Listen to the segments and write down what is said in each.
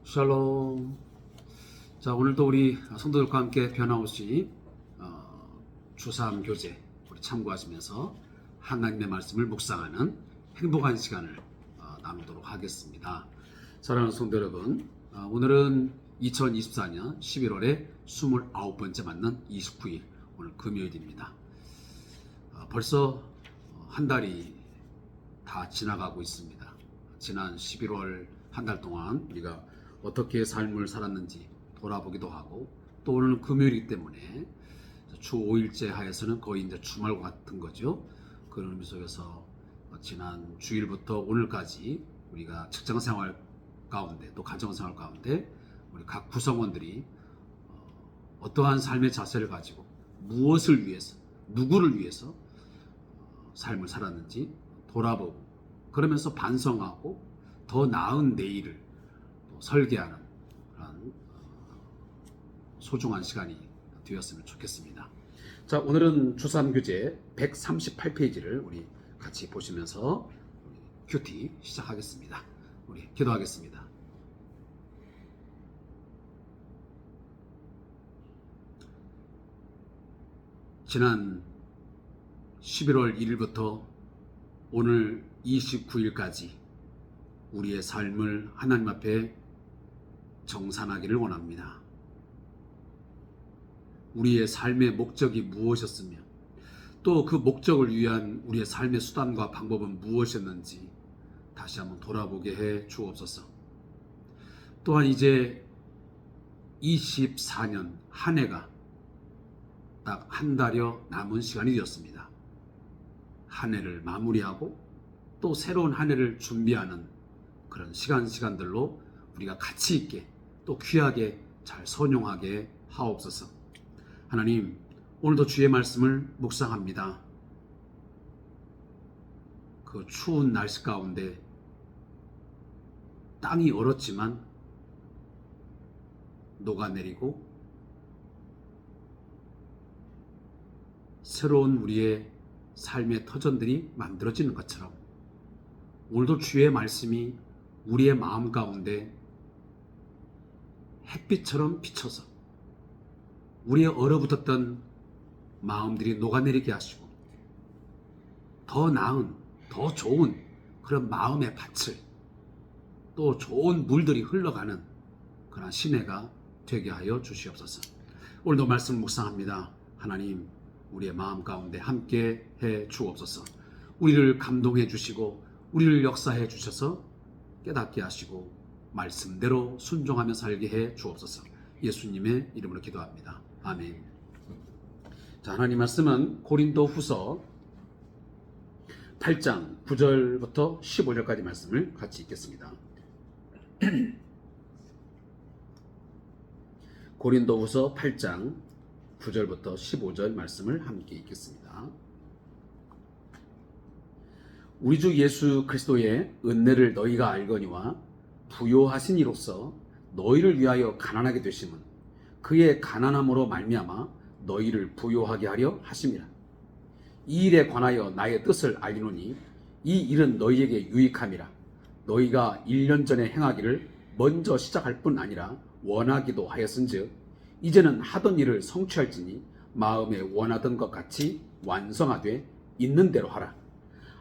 샬롬. 자, 오늘도 우리 성도들과 함께 변함없이 주삼 교제 우리 참고하시면서 하나님의 말씀을 묵상하는 행복한 시간을 나누도록 하겠습니다. 사랑하는 성도 여러분, 오늘은 2024년 11월의 29번째 맞는 29일, 오늘 금요일입니다. 벌써 한 달이 다 지나가고 있습니다. 지난 11월 한 달 동안 우리가 어떻게 삶을 살았는지 돌아보기도 하고, 또 오늘은 금요일이기 때문에 주 5일째 하에서는 거의 이제 주말 같은 거죠. 그런 의미 속에서 지난 주일부터 오늘까지 우리가 직장생활 가운데 또 가정생활 가운데 우리 각 구성원들이 어떠한 삶의 자세를 가지고 무엇을 위해서, 누구를 위해서 삶을 살았는지 돌아보고, 그러면서 반성하고 더 나은 내일을 설계하는 그런 소중한 시간이 되었으면 좋겠습니다. 자, 오늘은 주삼교재 138페이지를 우리 같이 보시면서 큐티 시작하겠습니다. 우리 기도하겠습니다. 지난 11월 1일부터 오늘 29일까지 우리의 삶을 하나님 앞에 정산하기를 원합니다. 우리의 삶의 목적이 무엇이었으며, 또 그 목적을 위한 우리의 삶의 수단과 방법은 무엇이었는지 다시 한번 돌아보게 해 주옵소서. 또한 이제 24년 한 해가 딱 한 달여 남은 시간이 되었습니다. 한 해를 마무리하고 또 새로운 한 해를 준비하는 그런 시간들로 우리가 가치 있게 또 귀하게 잘 선용하게 하옵소서. 하나님, 오늘도 주의 말씀을 묵상합니다. 그 추운 날씨 가운데 땅이 얼었지만 녹아내리고 새로운 우리의 삶의 터전들이 만들어지는 것처럼, 오늘도 주의 말씀이 우리의 마음 가운데 햇빛처럼 비쳐서 우리의 얼어붙었던 마음들이 녹아내리게 하시고, 더 나은, 더 좋은 그런 마음의 밭을, 또 좋은 물들이 흘러가는 그런 시내가 되게 하여 주시옵소서. 오늘도 말씀 묵상합니다. 하나님, 우리의 마음 가운데 함께 해 주옵소서. 우리를 감동해 주시고 우리를 역사해 주셔서 깨닫게 하시고 말씀대로 순종하며 살게 해 주옵소서. 예수님의 이름으로 기도합니다. 아멘. 자, 하나님 말씀은 고린도 후서 8장 9절부터 15절까지 말씀을 같이 읽겠습니다. 고린도 후서 8장 9절부터 15절 말씀을 함께 읽겠습니다. 우리 주 예수 그리스도의 은혜를 너희가 알거니와 부요하신 이로써 너희를 위하여 가난하게 되심은 그의 가난함으로 말미암아 너희를 부요하게 하려 하심이라. 이 일에 관하여 나의 뜻을 알리노니 이 일은 너희에게 유익함이라. 너희가 1년 전에 행하기를 먼저 시작할 뿐 아니라 원하기도 하였은즉 이제는 하던 일을 성취할지니 마음에 원하던 것 같이 완성하되 있는 대로 하라.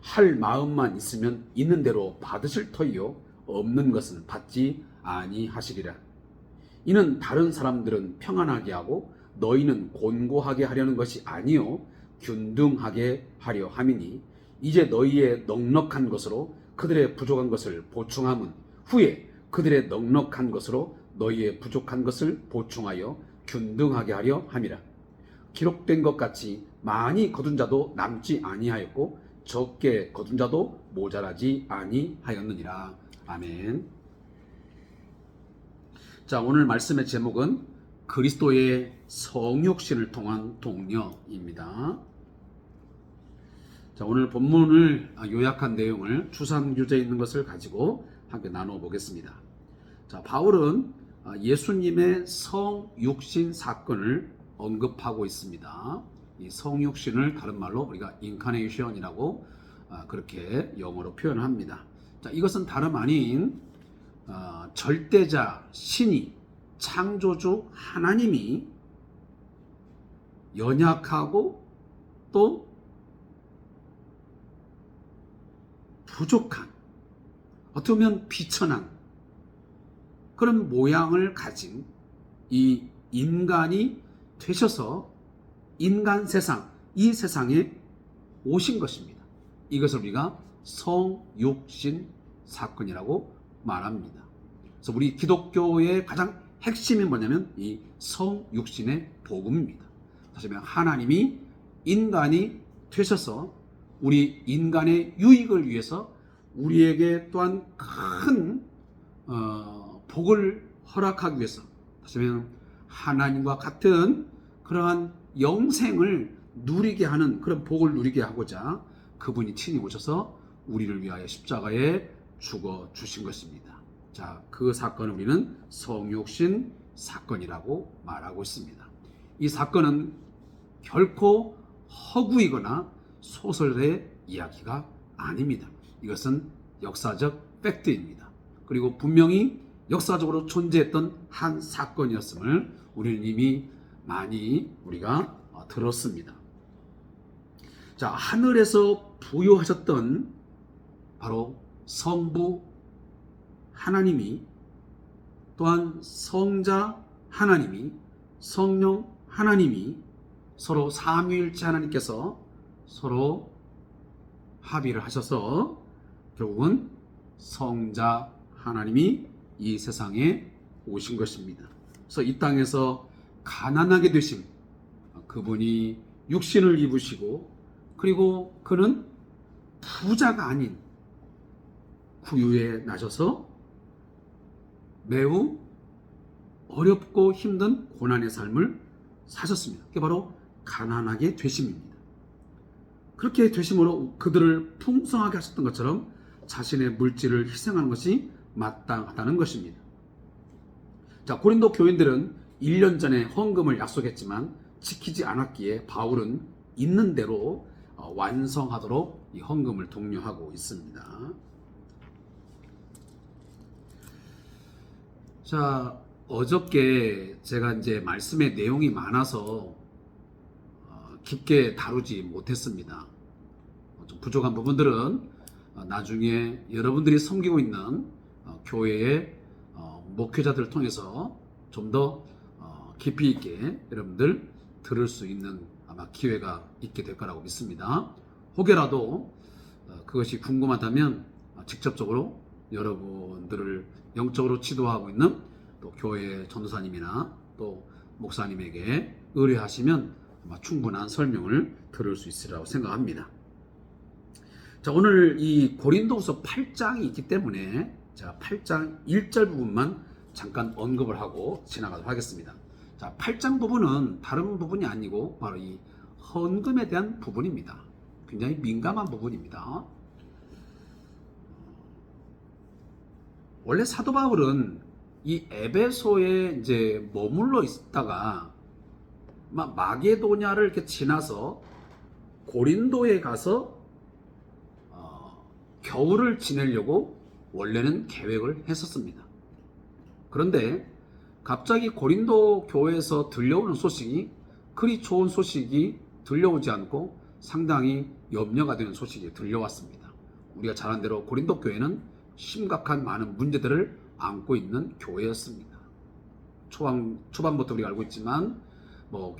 할 마음만 있으면 있는 대로 받으실 터이요 없는 것은 받지 아니하시리라. 이는 다른 사람들은 평안하게 하고 너희는 곤고하게 하려는 것이 아니요 균등하게 하려 함이니 이제 너희의 넉넉한 것으로 그들의 부족한 것을 보충함은 후에 그들의 넉넉한 것으로 너희의 부족한 것을 보충하여 균등하게 하려 함이라. 기록된 것 같이 많이 거둔 자도 남지 아니하였고 적게 거둔 자도 모자라지 아니하였느니라. 아멘. 자, 오늘 말씀의 제목은 그리스도의 성육신을 통한 동력입니다. 자, 오늘 본문을 요약한 내용을 주삼교재에 있는 것을 가지고 함께 나누어 보겠습니다. 자, 바울은 예수님의 성육신 사건을 언급하고 있습니다. 이 성육신을 다른 말로 우리가 인카네이션이라고 그렇게 영어로 표현합니다. 자, 이것은 다름 아닌 절대자 신이 창조주 하나님이 연약하고 또 부족한, 어떻게 보면 비천한 그런 모양을 가진 이 인간이 되셔서 인간 세상, 이 세상에 오신 것입니다. 이것을 우리가 성육신 사건이라고 말합니다. 그래서 우리 기독교의 가장 핵심이 뭐냐면 이 성육신의 복음입니다. 다시 말하면 하나님이 인간이 되셔서 우리 인간의 유익을 위해서 우리에게 또한 큰 복을 허락하기 위해서, 다시 말하면 하나님과 같은 그러한 영생을 누리게 하는, 그런 복을 누리게 하고자 그분이 친히 오셔서 우리를 위하여 십자가에 죽어 주신 것입니다. 자, 그 사건을 우리는 성육신 사건이라고 말하고 있습니다. 이 사건은 결코 허구이거나 소설의 이야기가 아닙니다. 이것은 역사적 팩트입니다. 그리고 분명히 역사적으로 존재했던 한 사건이었음을 우리는 이미 많이 우리가 들었습니다. 자, 하늘에서 부요하셨던 바로 성부 하나님이, 또한 성자 하나님이, 성령 하나님이 서로 삼위일체 하나님께서 서로 합의를 하셔서 결국은 성자 하나님이 이 세상에 오신 것입니다. 그래서 이 땅에서 가난하게 되신 그분이 육신을 입으시고, 그리고 그는 부자가 아닌 구유에 나셔서 매우 어렵고 힘든 고난의 삶을 사셨습니다. 그게 바로 가난하게 되심입니다. 그렇게 되심으로 그들을 풍성하게 하셨던 것처럼 자신의 물질을 희생하는 것이 마땅하다는 것입니다. 자, 고린도 교인들은 1년 전에 헌금을 약속했지만 지키지 않았기에 바울은 있는 대로 완성하도록 이 헌금을 독려하고 있습니다. 자, 어저께 제가 이제 말씀의 내용이 많아서 깊게 다루지 못했습니다. 좀 부족한 부분들은 나중에 여러분들이 섬기고 있는 교회의 목회자들을 통해서 좀 더 깊이 있게 여러분들 들을 수 있는 아마 기회가 있게 될 거라고 믿습니다. 혹여라도 그것이 궁금하다면 직접적으로 여러분들을 영적으로 지도하고 있는 또 교회 전도사님이나 또 목사님에게 의뢰하시면 아마 충분한 설명을 들을 수 있으리라고 생각합니다. 자, 오늘 이 고린도후서 8장이 있기 때문에 제가 8장 1절 부분만 잠깐 언급을 하고 지나가도록 하겠습니다. 자, 8장 부분은 다른 부분이 아니고 바로 이 헌금에 대한 부분입니다. 굉장히 민감한 부분입니다. 원래 사도 바울은 이 에베소에 이제 머물러 있다가 마게도냐를 이렇게 지나서 고린도에 가서 겨울을 지내려고 원래는 계획을 했었습니다. 그런데 갑자기 고린도 교회에서 들려오는 소식이 그리 좋은 소식이 들려오지 않고 상당히 염려가 되는 소식이 들려왔습니다. 우리가 잘 아는 대로 고린도 교회는 심각한 많은 문제들을 안고 있는 교회였습니다. 초반부터 우리가 알고 있지만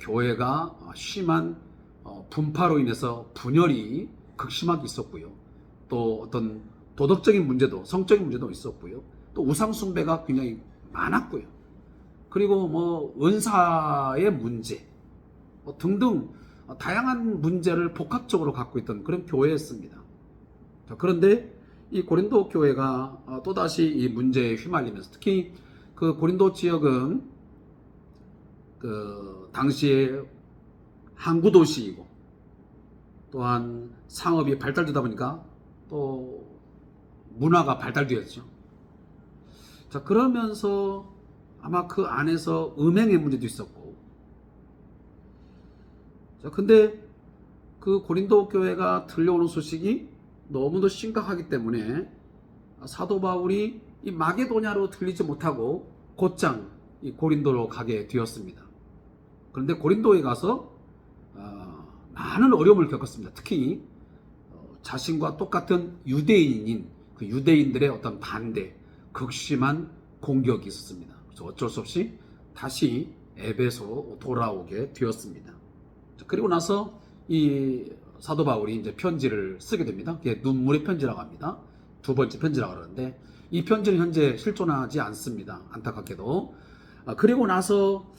교회가 심한 분파로 인해서 분열이 극심하게 있었고요. 또 어떤 도덕적인 문제도, 성적인 문제도 있었고요. 또 우상 숭배가 굉장히 많았고요. 그리고 은사의 문제 등등 다양한 문제를 복합적으로 갖고 있던 그런 교회였습니다. 자, 그런데 이 고린도 교회가 또다시 이 문제에 휘말리면서, 특히 그 고린도 지역은 그 당시에 항구 도시이고 또한 상업이 발달되다 보니까 또 문화가 발달되었죠. 자, 그러면서 아마 그 안에서 음행의 문제도 있었고, 자, 근데 그 고린도 교회가 들려오는 소식이 너무도 심각하기 때문에 사도 바울이 이 마게도냐로 들리지 못하고 곧장 이 고린도로 가게 되었습니다. 그런데 고린도에 가서 많은 어려움을 겪었습니다. 특히 자신과 똑같은 유대인인 그 유대인들의 어떤 반대, 극심한 공격이 있었습니다. 그래서 어쩔 수 없이 다시 에베소로 돌아오게 되었습니다. 그리고 나서 이 사도 바울이 이제 편지를 쓰게 됩니다. 그게 눈물의 편지라고 합니다. 두 번째 편지라고 그러는데 이 편지는 현재 실존하지 않습니다. 안타깝게도. 그리고 나서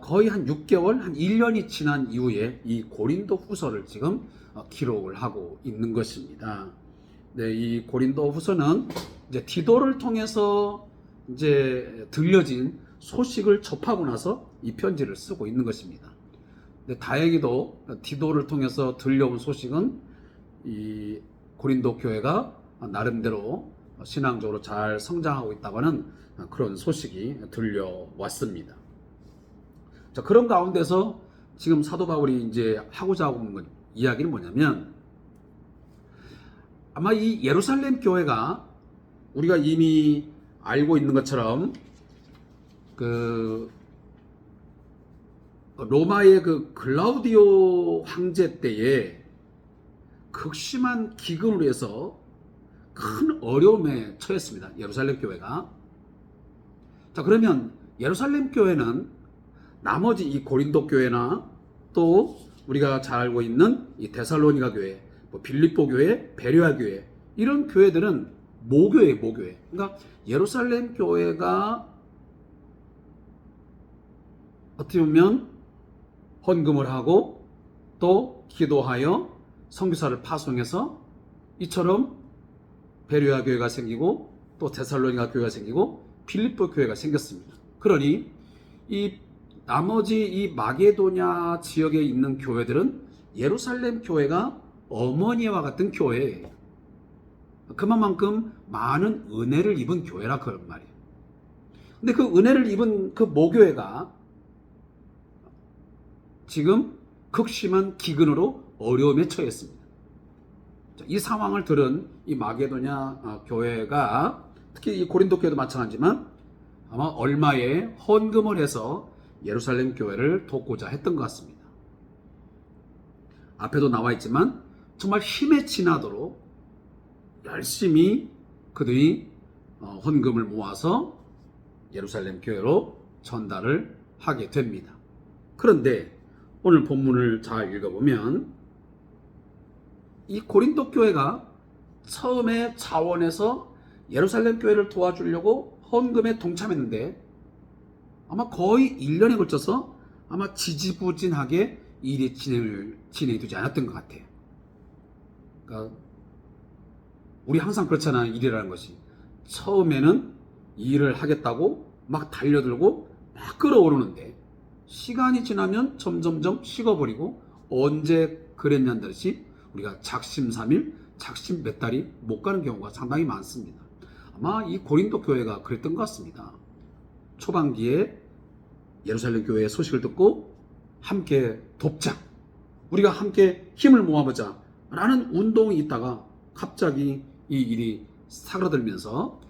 거의 한 6개월, 한 1년이 지난 이후에 이 고린도 후서를 지금 기록을 하고 있는 것입니다. 네, 이 고린도 후서는 이제 디도를 통해서 이제 들려진 소식을 접하고 나서 이 편지를 쓰고 있는 것입니다. 근데 다행히도 디도를 통해서 들려온 소식은 이 고린도 교회가 나름대로 신앙적으로 잘 성장하고 있다고 하는 그런 소식이 들려왔습니다. 자, 그런 가운데서 지금 사도 바울이 이제 하고자 하고 있는 이야기는 뭐냐면, 아마 이 예루살렘 교회가 우리가 이미 알고 있는 것처럼 그 로마의 그 글라우디오 황제 때에 극심한 기근으로 해서 큰 어려움에 처했습니다. 예루살렘 교회가. 자, 그러면 예루살렘 교회는 나머지 이 고린도 교회나 또 우리가 잘 알고 있는 이 데살로니가 교회, 뭐 빌립보 교회, 베레아 교회, 이런 교회들은 모교회, 모교회. 그러니까 예루살렘 교회가 어떻게 보면 헌금을 하고 또 기도하여 선교사를 파송해서 이처럼 베레아 교회가 생기고 또 데살로니가 교회가 생기고 빌립보 교회가 생겼습니다. 그러니 이 나머지 이 마게도냐 지역에 있는 교회들은 예루살렘 교회가 어머니와 같은 교회예요. 그만큼 많은 은혜를 입은 교회라 그런 말이에요. 근데 그 은혜를 입은 그 모교회가 지금 극심한 기근으로 어려움에 처했습니다. 이 상황을 들은 이 마게도냐 교회가 특히 이 고린도 교회도 마찬가지지만 아마 얼마의 헌금을 해서 예루살렘 교회를 돕고자 했던 것 같습니다. 앞에도 나와 있지만 정말 힘에 지나도록 열심히 그들이 헌금을 모아서 예루살렘 교회로 전달을 하게 됩니다. 그런데 오늘 본문을 잘 읽어보면 이 고린도 교회가 처음에 자원해서 예루살렘 교회를 도와주려고 헌금에 동참했는데 아마 거의 1년에 걸쳐서 아마 지지부진하게 일이 진행이 되지 않았던 것 같아요. 그러니까 우리 항상 그렇잖아. 일이라는 것이 처음에는 일을 하겠다고 막 달려들고 막 끌어오르는데 시간이 지나면 점점점 식어버리고 언제 그랬냐는 듯이 우리가 작심삼일, 작심 몇 달이 못 가는 경우가 상당히 많습니다. 아마 이 고린도 교회가 그랬던 것 같습니다. 초반기에 예루살렘 교회의 소식을 듣고 함께 돕자, 우리가 함께 힘을 모아보자 라는 운동이 있다가 갑자기 이 일이 사그라들면서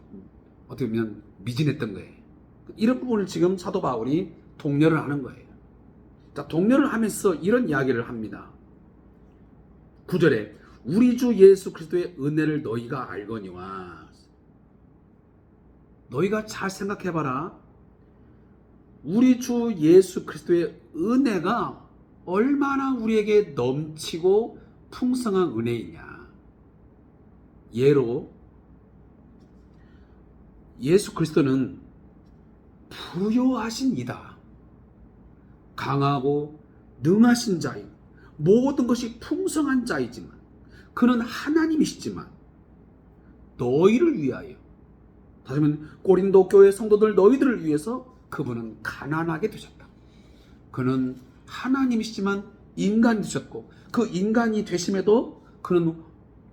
어떻게 보면 미진했던 거예요. 이런 부분을 지금 사도 바울이 독려를 하는 거예요. 자, 독려를 하면서 이런 이야기를 합니다. 9절에 우리 주 예수 그리스도의 은혜를 너희가 알거니와. 너희가 잘 생각해봐라. 우리 주 예수 그리스도의 은혜가 얼마나 우리에게 넘치고 풍성한 은혜이냐. 예로 예수 그리스도는 부요하신 이다. 강하고 능하신 자이고 모든 것이 풍성한 자이지만 그는 하나님이시지만 너희를 위하여, 다시 말하면 고린도 교회 성도들 너희들을 위해서 그분은 가난하게 되셨다. 그는 하나님이시지만 인간이 되셨고 그 인간이 되심에도 그는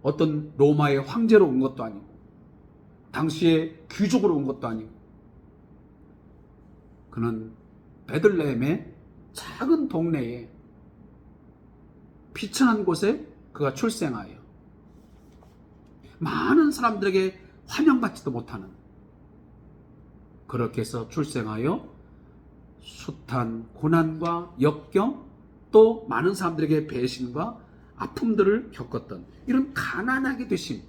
어떤 로마의 황제로 온 것도 아니고 당시에 귀족으로 온 것도 아니고 그는 베들레헴의 작은 동네에 비천한 곳에 그가 출생하여 많은 사람들에게 환영받지도 못하는, 그렇게 해서 출생하여 숱한 고난과 역경, 또 많은 사람들에게 배신과 아픔들을 겪었던 이런 가난하게 되심,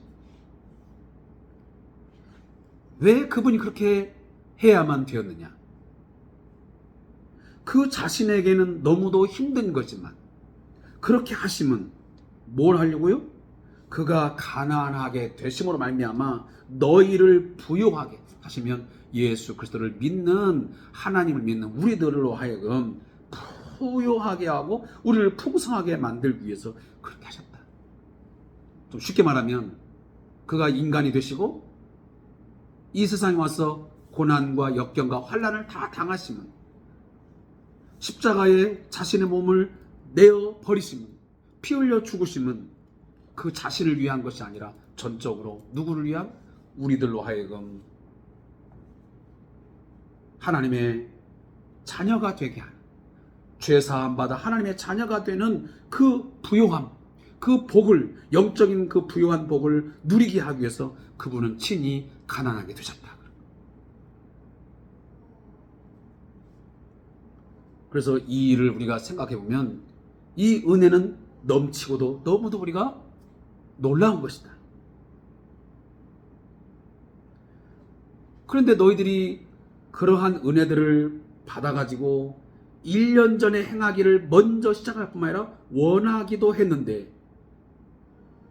왜 그분이 그렇게 해야만 되었느냐? 그 자신에게는 너무도 힘든 거지만 그렇게 하심은 뭘 하려고요? 그가 가난하게 되심으로 말미암아 너희를 부요하게 하시면, 예수 그리스도를 믿는, 하나님을 믿는 우리들로 하여금 부요하게 하고 우리를 풍성하게 만들기 위해서 그렇게 하셨다. 좀 쉽게 말하면 그가 인간이 되시고 이 세상에 와서 고난과 역경과 환난을 다 당하시면, 십자가에 자신의 몸을 내어 버리시면, 피 흘려 죽으시면 그 자신을 위한 것이 아니라 전적으로 누구를 위한? 우리들로 하여금 하나님의 자녀가 되게 하는, 죄사함 받아 하나님의 자녀가 되는 그 부요함, 그 복을, 영적인 그 부요한 복을 누리게 하기 위해서 그분은 친히 가난하게 되셨다. 그래서 이 일을 우리가 생각해 보면 이 은혜는 넘치고도 너무도 우리가 놀라운 것이다. 그런데 너희들이 그러한 은혜들을 받아가지고 1년 전에 행하기를 먼저 시작할 뿐만 아니라 원하기도 했는데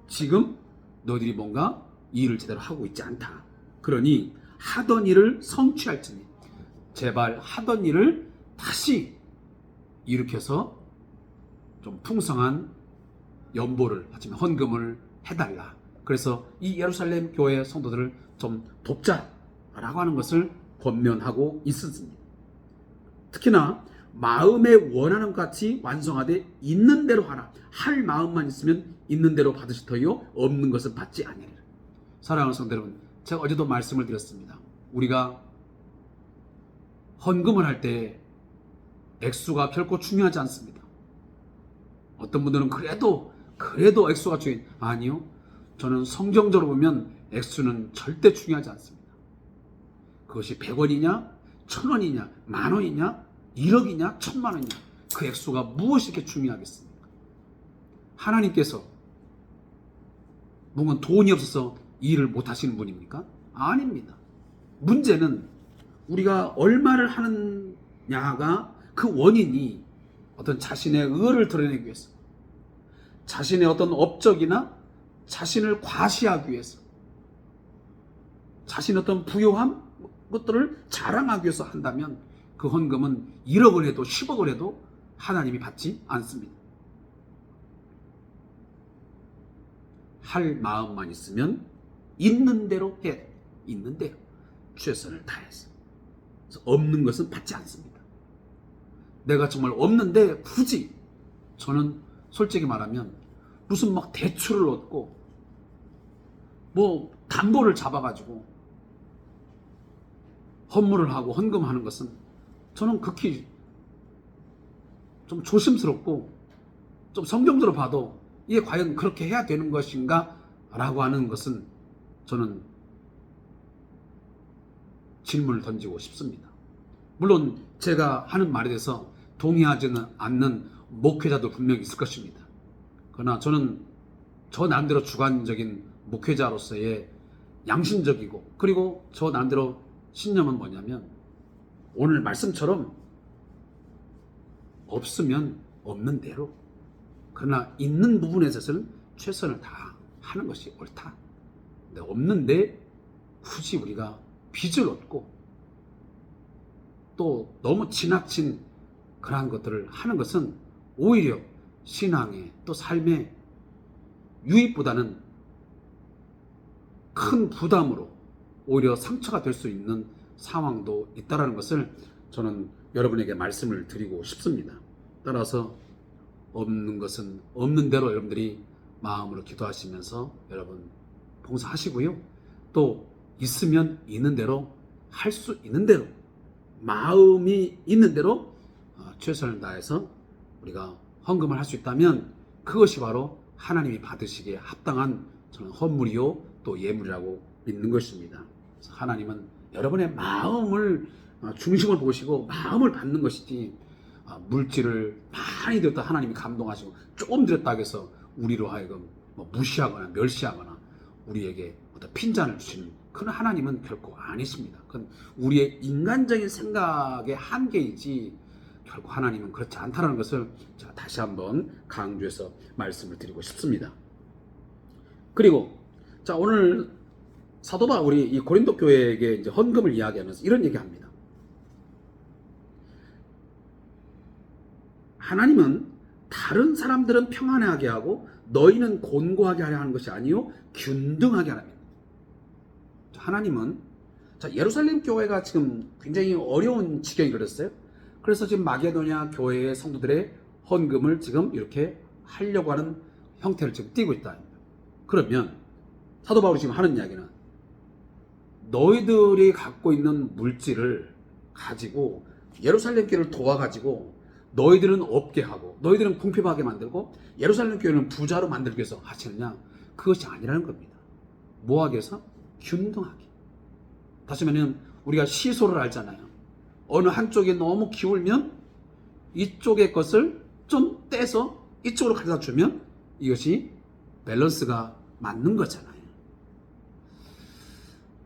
지금 너희들이 뭔가 이 일을 제대로 하고 있지 않다. 그러니 하던 일을 성취할지니 제발 하던 일을 다시 일으켜서 좀 풍성한 연보를, 하지만 헌금을 해달라. 그래서 이 예루살렘 교회 성도들을 좀 돕자라고 하는 것을 권면하고 있습니다. 특히나 마음에 원하는 것 같이 완성하되 있는 대로 하라. 할 마음만 있으면 있는 대로 받으실 터이요 없는 것은 받지 아니하리라. 사랑하는 성도 여러분, 제가 어제도 말씀을 드렸습니다. 우리가 헌금을 할 때 액수가 결코 중요하지 않습니다. 어떤 분들은 그래도 액수가 중요해. 아니요, 저는 성경적으로 보면 액수는 절대 중요하지 않습니다. 그것이 100원이냐 1000원이냐 만원이냐 1억이냐 1000만원이냐, 그 액수가 무엇이 이렇게 중요하겠습니까? 하나님께서 뭔가 돈이 없어서 이 일을 못 하시는 분입니까? 아닙니다. 문제는 우리가 얼마를 하느냐가 그 원인이 어떤 자신의 의를 드러내기 위해서, 자신의 어떤 업적이나 자신을 과시하기 위해서, 자신의 어떤 부요함 것들을 자랑하기 위해서 한다면 그 헌금은 1억을 해도 10억을 해도 하나님이 받지 않습니다. 할 마음만 있으면 있는 대로 해. 있는 대로 최선을 다해서. 그래서 없는 것은 받지 않습니다. 내가 정말 없는데 굳이, 저는 솔직히 말하면 무슨 막 대출을 얻고 뭐 담보를 잡아가지고 헌물을 하고 헌금하는 것은 저는 극히 좀 조심스럽고, 좀 성경적으로 봐도 이게 과연 그렇게 해야 되는 것인가 라고 하는 것은 저는 질문을 던지고 싶습니다. 물론 제가 하는 말에 대해서 동의하지는 않는 목회자도 분명히 있을 것입니다. 그러나 저는 저 나름대로 주관적인 목회자로서의 양심적이고, 그리고 저 나름대로 신념은 뭐냐면, 오늘 말씀처럼 없으면 없는 대로, 그러나 있는 부분에 있어서는 최선을 다하는 것이 옳다. 근데 없는데 굳이 우리가 빚을 얻고 또 너무 지나친 그러한 것들을 하는 것은 오히려 신앙의 또 삶의 유익보다는 큰 부담으로 오히려 상처가 될 수 있는 상황도 있다는 것을 저는 여러분에게 말씀을 드리고 싶습니다. 따라서 없는 것은 없는 대로 여러분들이 마음으로 기도하시면서 여러분 봉사하시고요. 또 있으면 있는 대로, 할 수 있는 대로, 마음이 있는 대로 최선을 다해서 우리가 헌금을 할 수 있다면 그것이 바로 하나님이 받으시기에 합당한 저는 헌물이요 또 예물이라고 믿는 것입니다. 그래서 하나님은 여러분의 마음을 중심을 보시고 마음을 받는 것이지 물질을 많이 드렸다 하나님이 감동하시고 조금 드렸다 해서 우리로 하여금 무시하거나 멸시하거나 우리에게 어떤 핀잔을 주시는 그런 하나님은 결코 아니십니다. 그건 우리의 인간적인 생각의 한계이지 결코 하나님은 그렇지 않다는 것을 제가 다시 한번 강조해서 말씀을 드리고 싶습니다. 그리고 자, 오늘 사도 바울이 이 고린도 교회에게 이제 헌금을 이야기하면서 이런 얘기합니다. 하나님은 다른 사람들은 평안하게 하고 너희는 곤고하게 하려 하는 것이 아니요 균등하게 하라. 하나님은 자, 예루살렘 교회가 지금 굉장히 어려운 지경에 이르렀어요. 그래서 지금 마게도냐 교회의 성도들의 헌금을 지금 이렇게 하려고 하는 형태를 지금 띠고 있다. 그러면 사도 바울이 지금 하는 이야기는 너희들이 갖고 있는 물질을 가지고 예루살렘 교회를 도와가지고 너희들은 없게 하고 너희들은 궁핍하게 만들고 예루살렘 교회는 부자로 만들기 위해서 하시느냐? 그것이 아니라는 겁니다. 뭐하기 위해서? 균등하게. 다시 말하면 우리가 시소를 알잖아요. 어느 한쪽에 너무 기울면 이쪽의 것을 좀 떼서 이쪽으로 가져다 주면 이것이 밸런스가 맞는 거잖아요.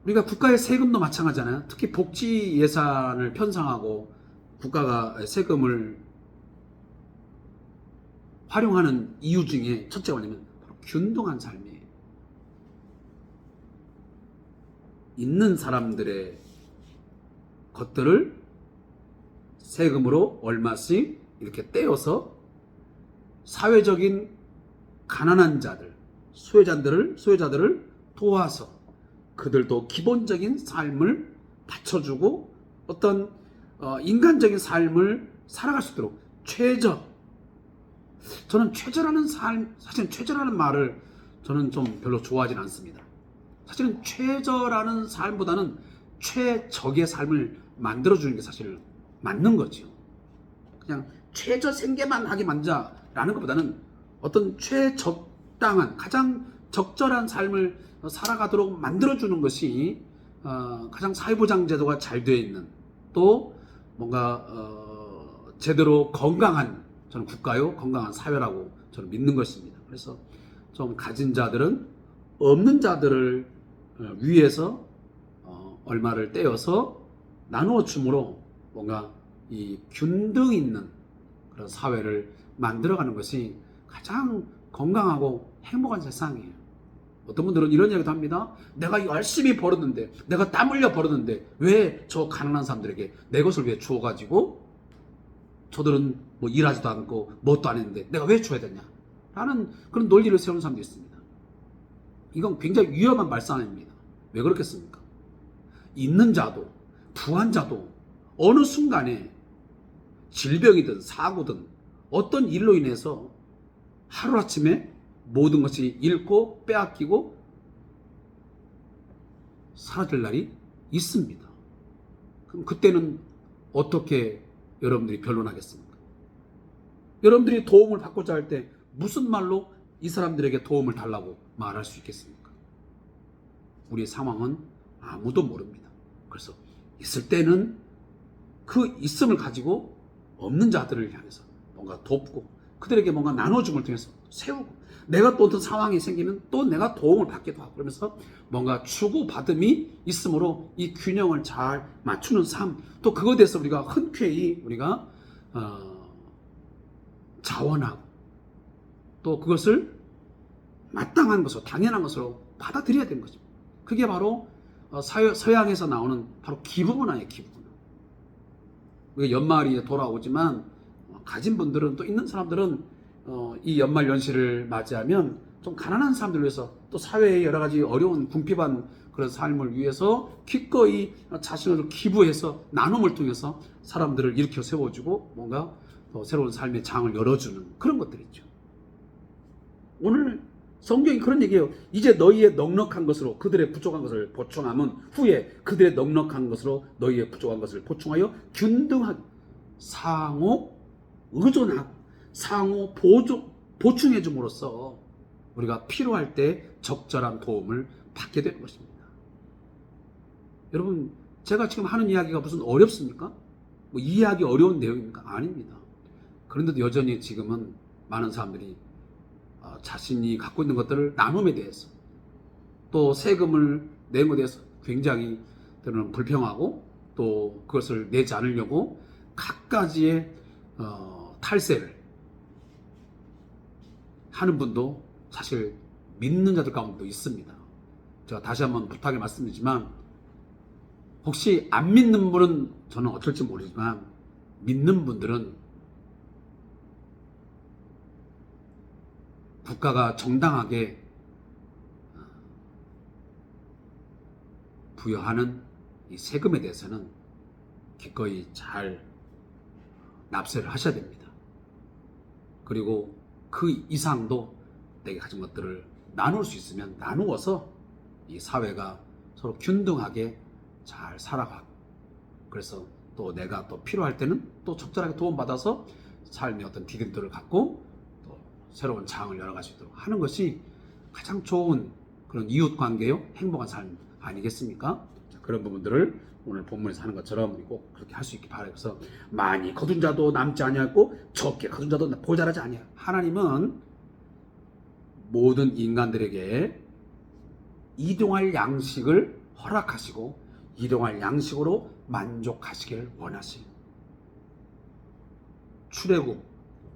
우리가 국가의 세금도 마찬가지잖아요. 특히 복지 예산을 편성하고 국가가 세금을 활용하는 이유 중에 첫째가 뭐냐면 바로 균등한 삶이에요. 있는 사람들의 것들을 세금으로 얼마씩 이렇게 떼어서 사회적인 가난한 자들, 소외자들을 도와서 그들도 기본적인 삶을 받쳐주고 어떤 인간적인 삶을 살아갈 수 있도록 저는 최저라는 삶, 사실 최저라는 말을 저는 좀 별로 좋아하진 않습니다. 사실은 최저라는 삶보다는 최적의 삶을 만들어주는 게 사실 맞는 거죠. 그냥 최저 생계만 하게 만자라는 것보다는 어떤 최적당한 가장 적절한 삶을 살아가도록 만들어주는 것이 가장 사회보장제도가 잘 되어 있는 또 뭔가 제대로 건강한 저는 국가요 건강한 사회라고 저는 믿는 것입니다. 그래서 좀 가진 자들은 없는 자들을 위해서 얼마를 떼어서 나누어 줌으로 뭔가 이 균등 있는 그런 사회를 만들어가는 것이 가장 건강하고 행복한 세상이에요. 어떤 분들은 이런 이야기도 합니다. 내가 열심히 벌었는데 내가 땀 흘려 벌었는데 왜 저 가난한 사람들에게 내 것을 왜 주어가지고 저들은 뭐 일하지도 않고 뭣도 안 했는데 내가 왜 줘야 되냐 라는 그런 논리를 세우는 사람도 있습니다. 이건 굉장히 위험한 말씀입니다. 왜 그렇겠습니까? 있는 자도 부한 자도 어느 순간에 질병이든 사고든 어떤 일로 인해서 하루아침에 모든 것이 잃고 빼앗기고 사라질 날이 있습니다. 그럼 그때는 어떻게 여러분들이 변론하겠습니까? 여러분들이 도움을 받고자 할 때 무슨 말로 이 사람들에게 도움을 달라고 말할 수 있겠습니까? 우리의 상황은 아무도 모릅니다. 그래서 있을 때는 그 있음을 가지고 없는 자들을 향해서 뭔가 돕고 그들에게 뭔가 나눠줌을 통해서 세우고 내가 또 어떤 상황이 생기면 또 내가 도움을 받기도 하고 그러면서 뭔가 주고받음이 있으므로 이 균형을 잘 맞추는 삶 또 그거에 대해서 우리가 흔쾌히 우리가 자원하고 또 그것을 마땅한 것으로 당연한 것으로 받아들여야 되는 거죠. 그게 바로 서양에서 나오는 바로 기부문화예요. 기부문화. 우리가 연말이 돌아오지만 가진 분들은 또 있는 사람들은 이 연말 연시를 맞이하면 좀 가난한 사람들을 위해서 또 사회의 여러 가지 어려운 궁핍한 그런 삶을 위해서 기꺼이 자신을 기부해서 나눔을 통해서 사람들을 일으켜 세워주고 뭔가 또 새로운 삶의 장을 열어주는 그런 것들이죠. 오늘 성경이 그런 얘기예요. 이제 너희의 넉넉한 것으로 그들의 부족한 것을 보충하면 후에 그들의 넉넉한 것으로 너희의 부족한 것을 보충하여 균등하게 상호 의존하고 상호 보충해 줌으로써 우리가 필요할 때 적절한 도움을 받게 되는 것입니다. 여러분, 제가 지금 하는 이야기가 무슨 어렵습니까? 뭐 이해하기 어려운 내용입니까? 아닙니다. 그런데도 여전히 지금은 많은 사람들이 자신이 갖고 있는 것들을 나눔에 대해서, 또 세금을 내는 것에 대해서 굉장히 때로는 불평하고, 또 그것을 내지 않으려고 갖가지의 탈세를 하는 분도 사실 믿는 자들 가운데도 있습니다. 제가 다시 한번 부탁을 말씀드리지만, 혹시 안 믿는 분은 저는 어쩔지 모르지만, 믿는 분들은 국가가 정당하게 부여하는 이 세금에 대해서는 기꺼이 잘 납세를 하셔야 됩니다. 그리고 그 이상도 내가 가진 것들을 나눌 수 있으면 나누어서 이 사회가 서로 균등하게 잘 살아가고, 그래서 또 내가 또 필요할 때는 또 적절하게 도움받아서 삶의 어떤 디딤돌을 갖고 또 새로운 장을 열어갈 수 있도록 하는 것이 가장 좋은 그런 이웃관계요, 행복한 삶 아니겠습니까? 그런 부분들을 오늘 본문에서 하는 것처럼 우리 꼭 그렇게 할 수 있기 바라서, 많이 거둔 자도 남지 아니하고 적게 거둔 자도 모자라지 아니하. 하나님은 모든 인간들에게 이동할 양식을 허락하시고 이동할 양식으로 만족하시길 원하시요. 출애굽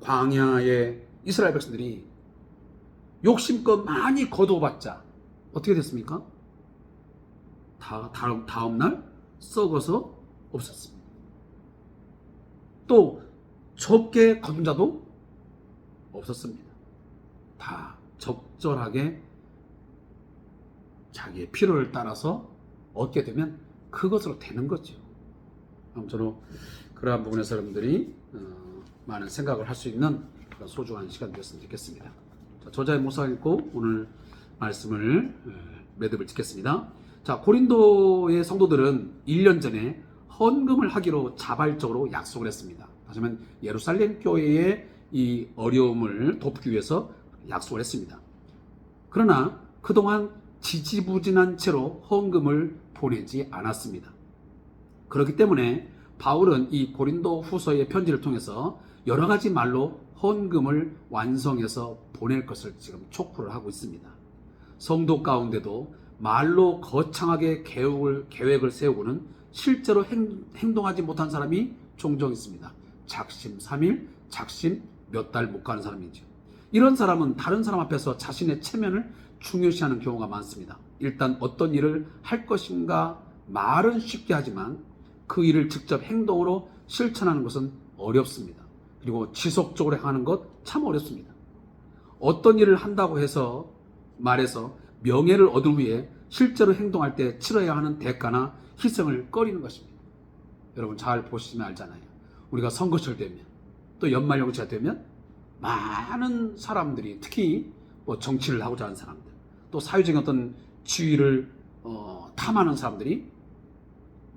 광야의 이스라엘 백성들이 욕심껏 많이 거두어봤자 어떻게 됐습니까? 다음날 썩어서 없었습니다. 또 적게 거둔 자도 없었습니다. 다 적절하게 자기의 필요를 따라서 얻게 되면 그것으로 되는 거죠. 아무쪼록 그러한 부분에서 여러분들이 많은 생각을 할 수 있는 그런 소중한 시간 되었으면 좋겠습니다. 저자의 목사 읽고 오늘 말씀을 매듭을 짓겠습니다. 자, 고린도의 성도들은 1년 전에 헌금을 하기로 자발적으로 약속을 했습니다. 다시 말하면 예루살렘 교회의 이 어려움을 돕기 위해서 약속을 했습니다. 그러나 그동안 지지부진한 채로 헌금을 보내지 않았습니다. 그렇기 때문에 바울은 이 고린도 후서의 편지를 통해서 여러 가지 말로 헌금을 완성해서 보낼 것을 지금 촉구를 하고 있습니다. 성도 가운데도 말로 거창하게 계획을 세우고는 실제로 행동하지 못한 사람이 종종 있습니다. 작심 3일, 작심 몇 달 못 가는 사람이죠. 이런 사람은 다른 사람 앞에서 자신의 체면을 중요시하는 경우가 많습니다. 일단 어떤 일을 할 것인가 말은 쉽게 하지만 그 일을 직접 행동으로 실천하는 것은 어렵습니다. 그리고 지속적으로 하는 것 참 어렵습니다. 어떤 일을 한다고 해서 말해서 명예를 얻을 위해 실제로 행동할 때 치러야 하는 대가나 희생을 꺼리는 것입니다. 여러분 잘 보시면 알잖아요. 우리가 선거철 되면, 또 연말연시가 되면 많은 사람들이, 특히 뭐 정치를 하고자 하는 사람들, 또 사회적인 어떤 지위를 탐하는 사람들이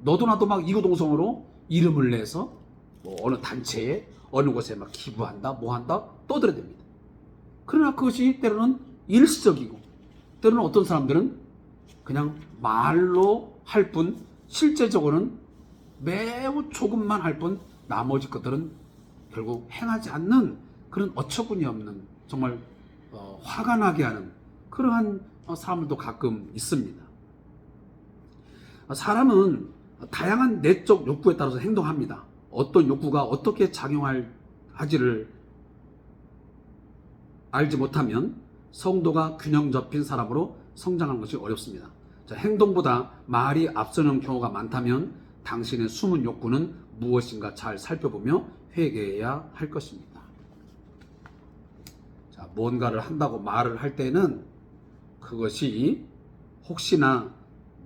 너도 나도 막 이구동성으로 이름을 내서 뭐 어느 단체에 어느 곳에 막 기부한다 뭐 한다 떠들어댑니다. 그러나 그것이 때로는 일시적이고, 때로는 어떤 사람들은 그냥 말로 할 뿐, 실제적으로는 매우 조금만 할 뿐 나머지 것들은 결국 행하지 않는 그런 어처구니 없는, 정말 화가 나게 하는 그러한 사람들도 가끔 있습니다. 사람은 다양한 내적 욕구에 따라서 행동합니다. 어떤 욕구가 어떻게 작용할지를 알지 못하면 성도가 균형 잡힌 사람으로 성장하는 것이 어렵습니다. 자, 행동보다 말이 앞서는 경우가 많다면 당신의 숨은 욕구는 무엇인가 잘 살펴보며 회개해야 할 것입니다. 자, 뭔가를 한다고 말을 할 때는 그것이 혹시나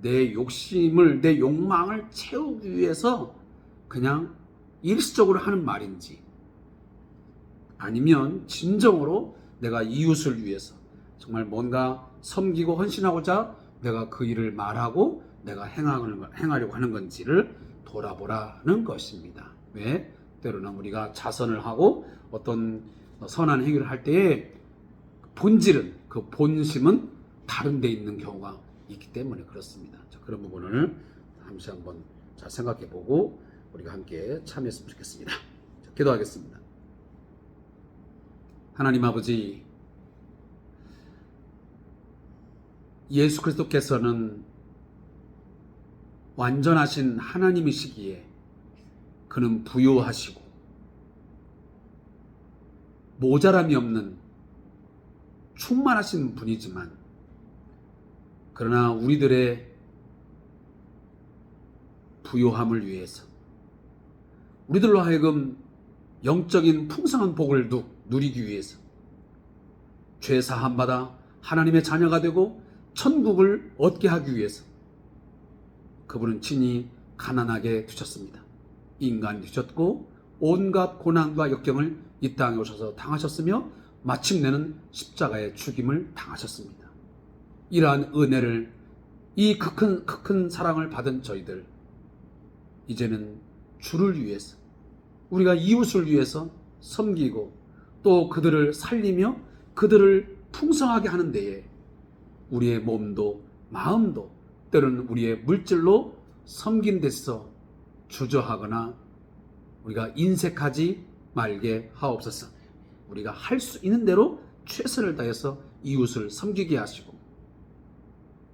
내 욕심을, 내 욕망을 채우기 위해서 그냥 일시적으로 하는 말인지, 아니면 진정으로 내가 이웃을 위해서 정말 뭔가 섬기고 헌신하고자 내가 그 일을 말하고 내가 행하려고 하는 건지를 돌아보라는 것입니다. 왜? 때로는 우리가 자선을 하고 어떤 선한 행위를 할 때에 본질은, 그 본심은 다른 데 있는 경우가 있기 때문에 그렇습니다. 자, 그런 부분을 잠시 한번 잘 생각해 보고 우리가 함께 참여했으면 좋겠습니다. 자, 기도하겠습니다. 하나님 아버지, 예수 그리스도께서는 완전하신 하나님이시기에 그는 부요하시고 모자람이 없는 충만하신 분이지만, 그러나 우리들의 부요함을 위해서, 우리들로 하여금 영적인 풍성한 복을 누리기 위해서, 죄 사함받아 하나님의 자녀가 되고 천국을 얻게 하기 위해서 그분은 친히 가난하게 되셨습니다. 인간이 되셨고 온갖 고난과 역경을 이 땅에 오셔서 당하셨으며 마침내는 십자가의 죽임을 당하셨습니다. 이러한 은혜를, 이 큰 사랑을 받은 저희들, 이제는 주를 위해서, 우리가 이웃을 위해서 섬기고 또 그들을 살리며 그들을 풍성하게 하는 데에 우리의 몸도 마음도 때로는 우리의 물질로 섬긴 데서 주저하거나 우리가 인색하지 말게 하옵소서. 우리가 할 수 있는 대로 최선을 다해서 이웃을 섬기게 하시고,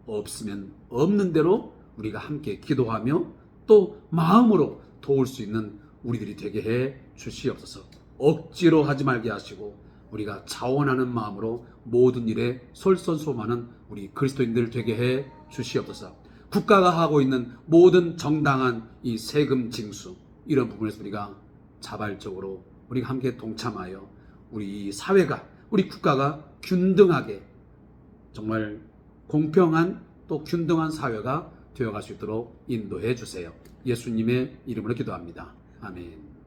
없으면 없는 대로 우리가 함께 기도하며 또 마음으로 도울 수 있는 우리들이 되게 해 주시옵소서. 억지로 하지 말게 하시고 우리가 자원하는 마음으로 모든 일에 솔선수범하는 우리 그리스도인들 되게 해 주시옵소서. 국가가 하고 있는 모든 정당한 이 세금 징수, 이런 부분에서 우리가 자발적으로 우리가 함께 동참하여 우리 이 사회가, 우리 국가가 균등하게, 정말 공평한 또 균등한 사회가 되어갈 수 있도록 인도해 주세요. 예수님의 이름으로 기도합니다. 아멘.